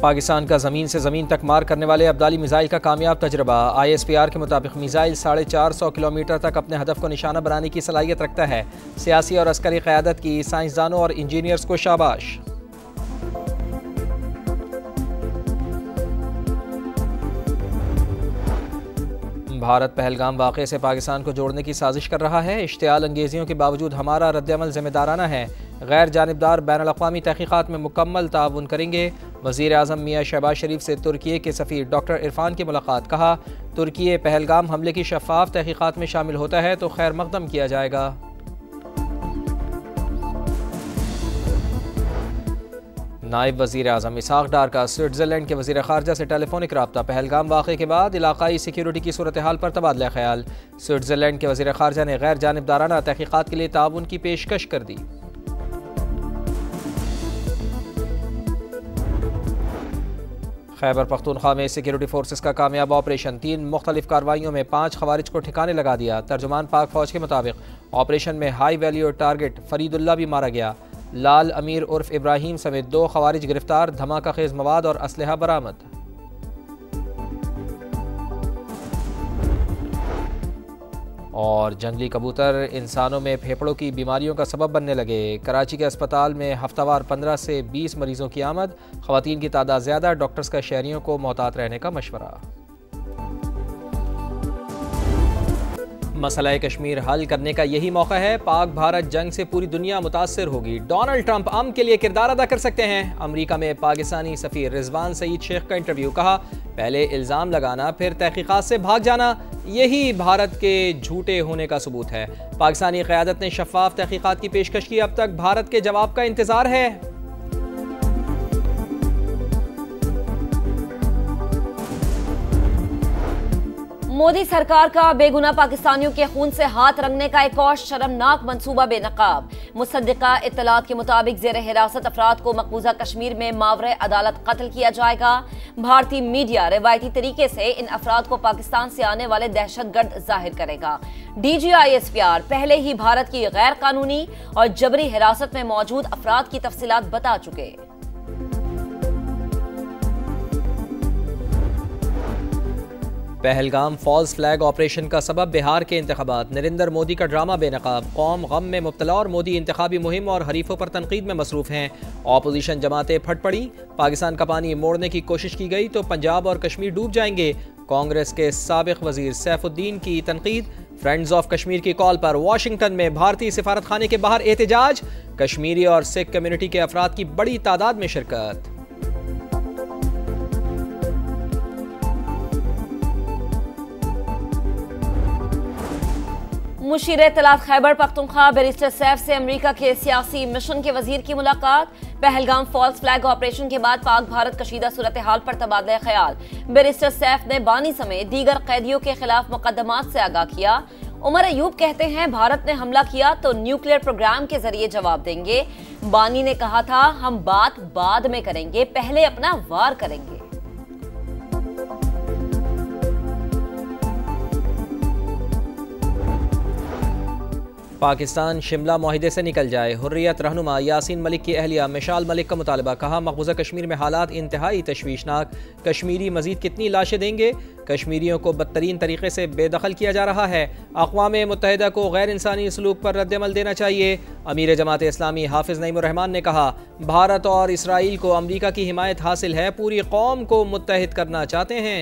पाकिस्तान का ज़मीन से ज़मीन तक मार करने वाले अब्दाली मिसाइल का कामयाब तजर्बा। ISPR के मुताबिक मिसाइल 450 किलोमीटर तक अपने हदफ को निशाना बनाने की सलाहियत रखता है। सियासी और अस्करी क़यादत की साइंसदानों और इंजीनियर्स को शाबाश। भारत पहलगाम वाक़े से पाकिस्तान को जोड़ने की साजिश कर रहा है। इश्तियाल अंगेजियों के बावजूद हमारा रद्द-ए-अमल ज़िम्मेदाराना है। गैर जानिबदार बैनुल-अक़वामी तहक़ीक़ात में मुकम्मल ताउन करेंगे। वज़ीर आज़म मियाँ शहबाज शरीफ से तुर्की के सफ़ीर डॉक्टर इरफान की मुलाकात। कहा, तुर्की पहलगाम हमले की शफ़ाफ़ तहक़ीक़ात में शामिल होता है तो खैर मक़दम किया जाएगा। नायब वज़ीर आज़म इसहाक़ डार का स्विट्ज़रलैंड के वज़ीर ख़ारजा से टेलीफोनिक रब्ता। पहलगाम वाक़े के बाद इलाक़ाई सिक्योरिटी की सूरत हाल पर तबादला ख्याल। स्विट्ज़रलैंड के वज़ीर ख़ारजा ने गैर जानिबदाराना तहक़ीक़ात के लिए ताउन की पेशकश कर दी। खैबर पख्तूनख्वा में सिक्योरिटी फोर्सेस का कामयाब ऑपरेशन। 3 मुख्तलिफ कार्रवाइयों में 5 खवारिज को ठिकाने लगा दिया। तर्जुमान पाक फ़ौज के मुताबिक ऑपरेशन में हाई वैल्यू टारगेट फरीदुल्ला भी मारा गया। लाल अमीर उर्फ इब्राहिम समेत 2 खवारिज गिरफ्तार। धमाका खेज मवाद और असलहा बरामद। और जंगली कबूतर इंसानों में फेफड़ों की बीमारियों का सबब बनने लगे। कराची के अस्पताल में हफ्तावार 15 से 20 मरीजों की आमद। ख़वातीन की तादाद ज़्यादा। डॉक्टर्स का शहरियों को मोहतात रहने का मशवरा। मसला कश्मीर हल करने का यही मौका है। पाक भारत जंग से पूरी दुनिया मुतासर होगी। डोनाल्ड ट्रंप अमन के लिए किरदार अदा कर सकते हैं। अमेरिका में पाकिस्तानी सफ़ीर रिजवान सईद शेख का इंटरव्यू। कहा, पहले इल्ज़ाम लगाना फिर तहक़ीक़ात से भाग जाना, यही भारत के झूठे होने का सबूत है। पाकिस्तानी क़यादत ने शफ़ाफ़ तहक़ीक़ात की पेशकश की। अब तक भारत के जवाब का इंतज़ार है। मोदी सरकार का बेगुनाह पाकिस्तानियों के खून से हाथ रंगने का एक और शर्मनाक मंसूबा बेनकाब। मुसद्दिका इत्तलात के मुताबिक ज़ेर हिरासत अफराद को मकबूजा कश्मीर में मावरे अदालत कत्ल किया जाएगा। भारतीय मीडिया रिवायती तरीके से इन अफराद को पाकिस्तान से आने वाले दहशतगर्द जाहिर करेगा। DG ISPR पहले ही भारत की गैर कानूनी और जबरी हिरासत में मौजूद अफराद की तफसीलात बता चुके। पहलगाम फॉल्स फ्लैग ऑपरेशन का सबब बिहार के इंतखाबात। नरेंद्र मोदी का ड्रामा बेनकाब। कौम गम में मुब्तला और मोदी इंतखाबी मुहिम और हरीफों पर तनकीद में मसरूफ हैं। ऑपोजिशन जमातें फट पड़ी। पाकिस्तान का पानी मोड़ने की कोशिश की गई तो पंजाब और कश्मीर डूब जाएंगे। कांग्रेस के साबिक वजीर सैफुद्दीन की तनकीद। फ्रेंड्स ऑफ कश्मीर की कॉल पर वाशिंगटन में भारतीय सिफारत खाने के बाहर एहतजाज। कश्मीरी और सिख कम्युनिटी के अफराद की बड़ी तादाद में शिरकत। मुशीर इत्तलात खैबर पख्तूनख्वा बैरिस्टर सैफ से अमेरिका के सियासी मिशन के वजीर की मुलाकात। पहलगाम फॉल्स फ्लैग ऑपरेशन के बाद पाक भारत कशीदा सूरत हाल पर तबादला ख्याल। बैरिस्टर सैफ ने बानी समेत दीगर कैदियों के खिलाफ मुकदमात से आगाह किया। उमर अयूब कहते हैं, भारत ने हमला किया तो न्यूक्लियर प्रोग्राम के जरिए जवाब देंगे। बानी ने कहा था, हम बात बाद में करेंगे, पहले अपना वार करेंगे। पाकिस्तान शिमला मुआहिदे से निकल जाए। हुर्रियत रहनुमा यासीन मलिक की अहलिया मिशाल मलिक का मुतालबा। कहा, मकबूजा कश्मीर में हालात इंतहाई तशवीशनाक। कश्मीरी मजीद कितनी लाशें देंगे? कश्मीरियों को बदतरीन तरीके से बेदखल किया जा रहा है। अक़वाम मुत्तहिदा को गैर इंसानी सलूक पर रद्द-ए-अमल देना चाहिए। अमीर जमात इस्लामी हाफिज नईमुर रहमान ने कहा, भारत और इसराइल को अमरीका की हिमायत हासिल है, पूरी कौम को मुत्तहिद करना चाहते हैं।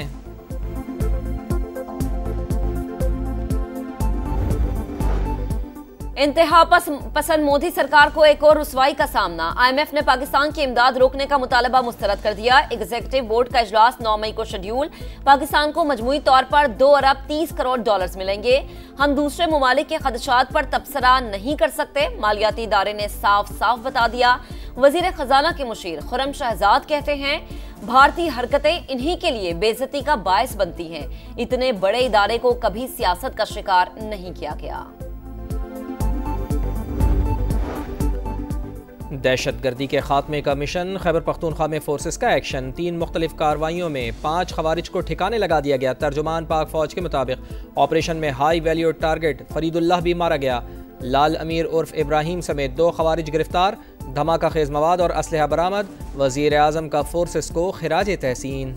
इंतहा पसंद मोदी सरकार को एक और रुसवाई का सामना। IMF ने पाकिस्तान की इमदाद रोकने का मुतालबा मुस्तरद कर दिया। एग्जीक्यूटिव बोर्ड का इजलास 9 मई को शेड्यूल। पाकिस्तान को मजमूई तौर पर 2 अरब 30 करोड़ डॉलर्स मिलेंगे। हम दूसरे ममालिक के खदशात पर तबसरा नहीं कर सकते, मालियाती इदारे ने साफ साफ बता दिया। वजीर खजाना के मुशीर खुर्रम शहजाद कहते हैं, भारतीय हरकतें इन्हीं के लिए बेइज्जती का बायस बनती हैं। इतने बड़े इदारे को कभी सियासत का शिकार नहीं किया गया। दहशतगर्दी के खात्मे का मिशन। खैबर पख्तूनख्वा में फोर्सेस का एक्शन। 3 मुख्तलिफ कार्रवाइयों में 5 खवारिज को ठिकाने लगा दिया गया। तर्जुमान पाक फौज के मुताबिक ऑपरेशन में हाई वैल्यू टारगेट फरीदुल्लाह भी मारा गया। लाल अमीर उर्फ इब्राहिम समेत 2 खवारिज गिरफ्तार। धमाका खेज मवाद और असलहा बरामद। वजीर आजम का फोर्सेस को खिराज तहसीन।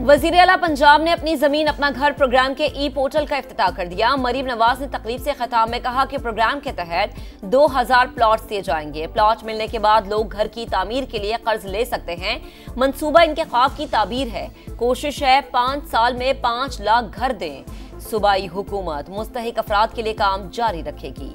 वजीर आला पंजाब ने अपनी जमीन अपना घर प्रोग्राम के ई पोर्टल का इफ्तिताह कर दिया। मरीम नवाज ने तकरीब से खिताब में कहा कि प्रोग्राम के तहत 2000 प्लॉट्स दिए जाएंगे। प्लॉट मिलने के बाद लोग घर की तामीर के लिए कर्ज ले सकते हैं। मंसूबा इनके ख्वाब की ताबीर है। कोशिश है 5 साल में 5 लाख घर दें। सूबाई हुकूमत मुस्तहिक अफराद के लिए काम जारी रखेगी।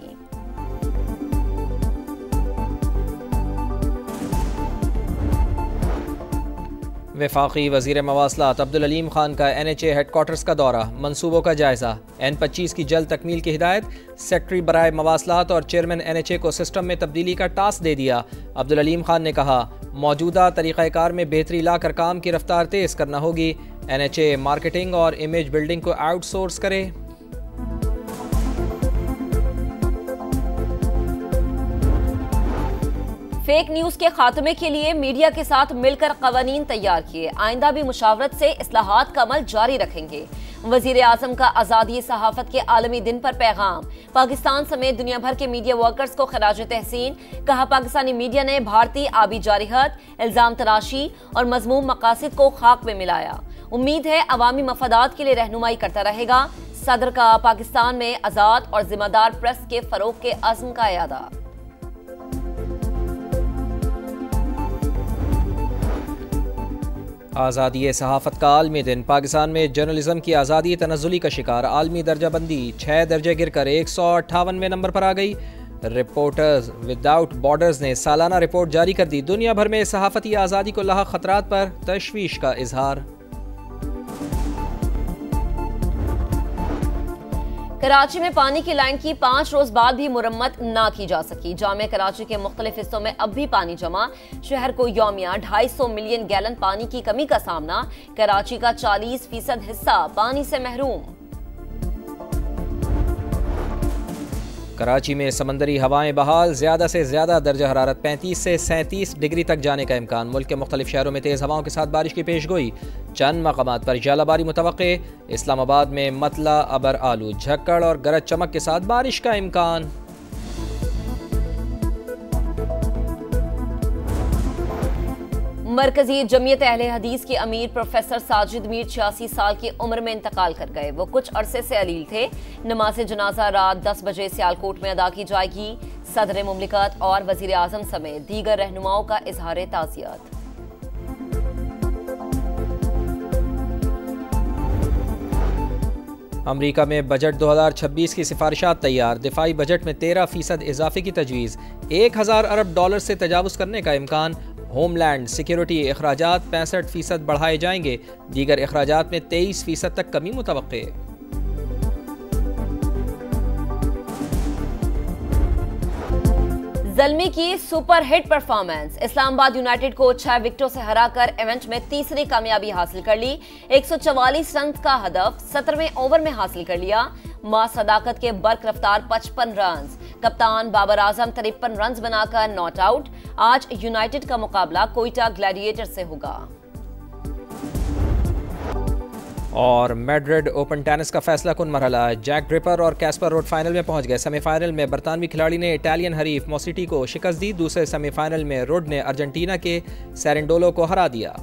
वफाकी वज़ीर मवासलात अब्दुल अलीम खान का NHA हेडक्वार्टर्स का दौरा, मंसूबों का जायजा। N25 की जल्द तकमील की हिदायत। सेक्रेटरी बराए मवासलात और चेयरमैन NHA को सिस्टम में तब्दीली का टास्क दे दिया। अब्दुल अलीम खान ने कहा, मौजूदा तरीक़ाकार में बेहतरी लाकर काम की रफ्तार तेज़ करना होगी। NHA मार्केटिंग और इमेज बिल्डिंग को आउटसोर्स करे। फेक न्यूज के खात्मे के लिए मीडिया के साथ मिलकर कवानीन तैयार किए। आइंदा भी मुशावरत से इस्लाहात का अमल जारी रखेंगे। वजीर आजम का आज़ादी सहाफत के आलमी दिन पर पैगाम। पाकिस्तान समेत दुनिया भर के मीडिया वर्कर्स को खिराज तहसीन। कहा, पाकिस्तानी मीडिया ने भारतीय आबी जारिहत, इल्जाम तराशी और मजमूम मकासद को खाक में मिलाया। उम्मीद है अवामी मफादात के लिए रहनुमाई करता रहेगा। सदर का पाकिस्तान में आज़ाद और जिम्मेदार प्रेस के फरोग के अज़्म का यादा। आज़ादी सहाफ़त का आलमी दिन। पाकिस्तान में जर्नलिज्म की आज़ादी तनज़्ज़ुली का शिकार। आलमी दर्जा बंदी 6 दर्जे गिरकर 158वें नंबर पर आ गई। रिपोर्टर्स विदाउट बॉर्डर्स ने सालाना रिपोर्ट जारी कर दी। दुनिया भर में सहाफ़ती आज़ादी को लाहक खतरात पर तशवीश का इजहार। कराची में पानी की लाइन की 5 रोज बाद भी मुरम्मत ना की जा सकी। जामे कराची के मुख्तलिफ हिस्सों में अब भी पानी जमा। शहर को यौमिया 250 मिलियन गैलन पानी की कमी का सामना। कराची का 40% हिस्सा पानी से महरूम। कराची में समंदरी हवाएं बहाल। ज़्यादा से ज़्यादा दर्जा हरारत 35 से 37 डिग्री तक जाने का इम्कान। मुल्क के मुख्तलिफ शहरों में तेज़ हवाओं के साथ बारिश की पेशगोई। चंद मकामात पर जालाबारी मुतवक्के। इस्लामाबाद में मतला अबर आलू, झक्कड़ और गरज चमक के साथ बारिश का इम्कान। मरकजी जमीयत अहले हदीस के अमीर प्रोफेसर साजिद मीर 86 साल की उम्र में इंतकाल कर गए। वो कुछ अरसे से अलील थे। नमाज जनाजा रात 10 बजे सियालकोट में अदा की जाएगी। सदर मुमलिकत और वजीर आजम समेत दीगर रहनुमाओं का इजहार ताज़ियत। अमरीका में बजट 2026 की सिफारिशात तैयार। दिफाई बजट में 13% इजाफे की तजवीज़। 1000 अरब डॉलर से तजावुज़ करने का इम्कान। होमलैंड सिक्योरिटी अखराजात 65% बढ़ाए जाएंगे। दीगर अखराजात में 23% तक कमी मुतवक्के। ज़ल्मी की super hit performance. Islamabad United को 6 विकेटों से हराकर इवेंट में तीसरी कामयाबी हासिल कर ली। 144 रन का हदफ 17वें ओवर में हासिल कर लिया। मां सदाकत के बर्क रफ्तार 55 रन। कप्तान बाबर आजम 53 रन बनाकर नॉट आउट। आज यूनाइटेड का मुकाबला कोयटा ग्लैडिएटर से होगा। और मैड्रिड ओपन टेनिस का फैसला कुन मरहला। जैक ड्रिपर और कैस्पर रोड फाइनल में पहुंच गए। सेमीफाइनल में बरतानवी खिलाड़ी ने इटालियन हरीफ मोसिटी को शिकस्त दी। दूसरे सेमीफाइनल में रोड ने अर्जेंटीना के सेरेंडोलो को हरा दिया।